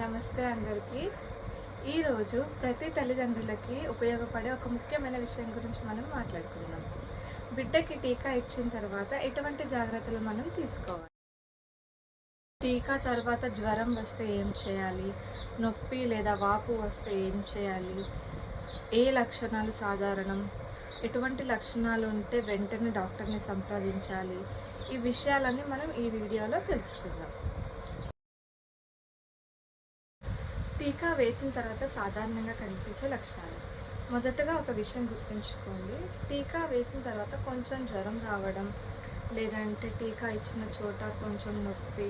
నమస్తే అందరికీ. ఈరోజు ప్రతి తల్లిదండ్రులకి ఉపయోగపడే ఒక ముఖ్యమైన విషయం గురించి మనం మాట్లాడుకుందాం. బిడ్డకి టీకా ఇచ్చిన తర్వాత ఎటువంటి జాగ్రత్తలు మనం తీసుకోవాలి? టీకా తర్వాత జ్వరం వస్తే ఏం చేయాలి? నొప్పి లేదా వాపు వస్తే ఏం చేయాలి? ఏ లక్షణాలు సాధారణం? ఎటువంటి లక్షణాలు ఉంటే వెంటనే డాక్టర్ని సంప్రదించాలి? ఈ విషయాలన్నీ మనం ఈ వీడియోలో తెలుసుకుందాం. టీకా వేసిన తర్వాత సాధారణంగా కనిపించే లక్షణాలు. మొదటగా ఒక విషయం గుర్తుంచుకోండి. టీకా వేసిన తర్వాత కొంచెం జ్వరం రావడం, లేదంటే టీకా ఇచ్చిన చోట కొంచెం నొప్పి,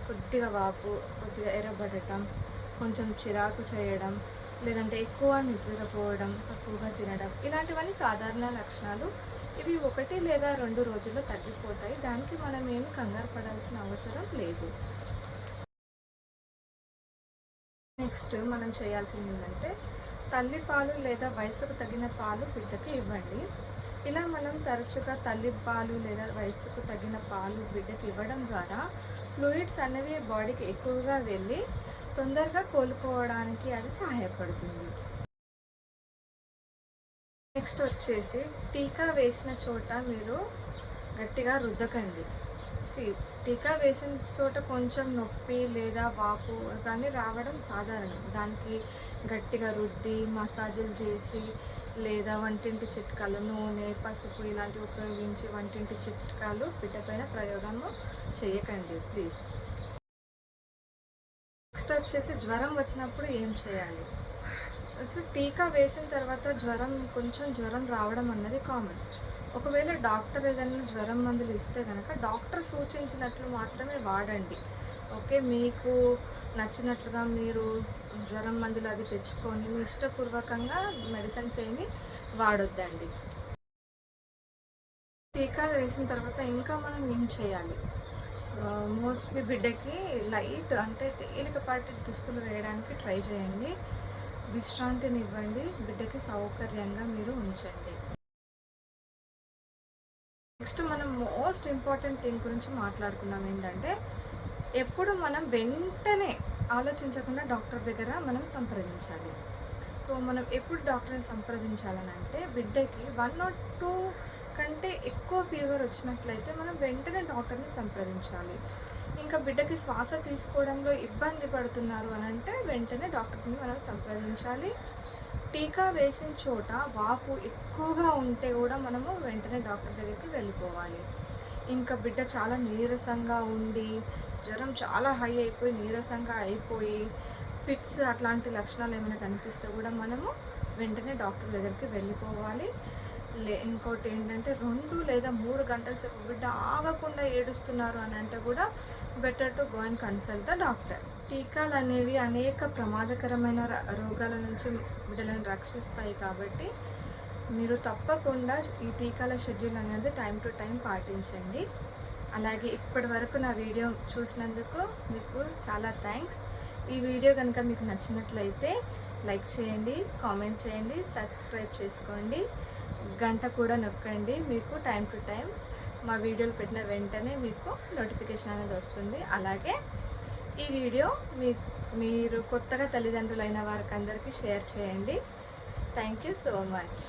కొద్దిగా వాపు, కొద్దిగా ఎర్రబడటం, కొంచెం చిరాకు చేయడం, లేదంటే ఎక్కువ నిద్రపోవడం, తక్కువగా తినడం, ఇలాంటివన్నీ సాధారణ లక్షణాలు. ఇవి 1 లేదా 2 రోజుల్లో తగ్గిపోతాయి. దానికి మనం ఏమి కంగారు పడాల్సిన అవసరం లేదు. నెక్స్ట్ మనం చేయాల్సింది ఏంటంటే తల్లి పాలు లేదా వయసుకు తగిన పాలు బిడ్డకి ఇవ్వండి. ఇలా మనం తరచుగా తల్లి పాలు లేదా వయసుకు తగిన పాలు బిడ్డకి ఇవ్వడం ద్వారా ఫ్లూయిడ్స్ అనేవి బాడీకి ఎక్కువగా వెళ్ళి తొందరగా కోలుకోవడానికి అది సహాయపడుతుంది. నెక్స్ట్ వచ్చేసి టీకా వేసిన చోట మీరు గట్టిగా రుద్దకండి. టీకా వేసిన చోట కొంచెం నొప్పి లేదా వాపు కానీ రావడం సాధారణం. దానికి గట్టిగా రుద్ది మసాజులు చేసి లేదా వంటింటి చిట్కాలు, నూనె, పసుపు ఇలాంటివి ఉపయోగించి వంటింటి చిట్కాలు బిడ్డపైన ప్రయోగము చేయకండి ప్లీజ్. నెక్స్ట్ వచ్చేసి జ్వరం వచ్చినప్పుడు ఏం చేయాలి? అసలు టీకా వేసిన తర్వాత కొంచెం జ్వరం రావడం అన్నది కామన్. ఒకవేళ డాక్టర్ ఏదైనా జ్వరం మందులు ఇస్తే కనుక డాక్టర్ సూచించినట్లు మాత్రమే వాడండి. ఓకే, మీకు నచ్చినట్లుగా మీరు జ్వరం మందులు అవి తెచ్చుకొని మీ ఇష్టపూర్వకంగా మెడిసిన్స్ ఏమి వాడొద్దండి. టీకా వేసిన తర్వాత ఇంకా మనం ఏం చేయాలి? మోస్ట్లీ బిడ్డకి లైట్ అంటే తేలికపాటి దుస్తులు వేయడానికి ట్రై చేయండి. విశ్రాంతిని ఇవ్వండి. బిడ్డకి సౌకర్యంగా మీరు ఉంచండి. నెక్స్ట్ మనం మోస్ట్ ఇంపార్టెంట్ థింగ్ గురించి మాట్లాడుకుందాం. ఏంటంటే ఎప్పుడు మనం వెంటనే ఆలోచించకుండా డాక్టర్ దగ్గర మనం సంప్రదించాలి. సో మనం ఎప్పుడు డాక్టర్ని సంప్రదించాలని అంటే బిడ్డకి 1 or 2 కంటే ఎక్కువ ఫీవర్ వచ్చినట్లయితే మనం వెంటనే డాక్టర్ని సంప్రదించాలి. ఇంకా బిడ్డకి శ్వాస తీసుకోవడంలో ఇబ్బంది పడుతున్నారు అని అంటే వెంటనే డాక్టర్ని మనం సంప్రదించాలి. టీకా వేసిన చోట వాపు ఎక్కువగా ఉంటే కూడా మనము వెంటనే డాక్టర్ దగ్గరికి వెళ్ళిపోవాలి. ఇంకా బిడ్డ చాలా నీరసంగా ఉండి జ్వరం చాలా హై అయిపోయి నీరసంగా అయిపోయి ఫిట్స్ అట్లాంటి లక్షణాలు ఏమైనా కనిపిస్తే కూడా మనము వెంటనే డాక్టర్ దగ్గరికి వెళ్ళిపోవాలి. ఇంకోటి ఏంటంటే 2 లేదా 3 గంటల సేపు బిడ్డ ఆగకుండా ఏడుస్తున్నారు అని అంటే కూడా better to go and consult the doctor. టీకాలు అనేవి అనేక ప్రమాదకరమైన రోగాల నుంచి బిడ్డలను రక్షిస్తాయి. కాబట్టి మీరు తప్పకుండా ఈ టీకాల షెడ్యూల్ అనేది టైం టు టైం పాటించండి. అలాగే ఇప్పటి వరకు నా వీడియో చూసినందుకు మీకు చాలా థ్యాంక్స్. ఈ వీడియో కనుక మీకు నచ్చినట్లయితే లైక్ చేయండి, కామెంట్ చేయండి, సబ్స్క్రైబ్ చేసుకోండి, గంట కూడా నొక్కండి. మీకు టైం టు టైం మా వీడియోలు పెట్టిన వెంటనే మీకు నోటిఫికేషన్ అనేది వస్తుంది. అలాగే ఈ వీడియో మీరు కొత్తగా తల్లిదండ్రులైన వారికి అందరికీ షేర్ చేయండి. Thank you so much.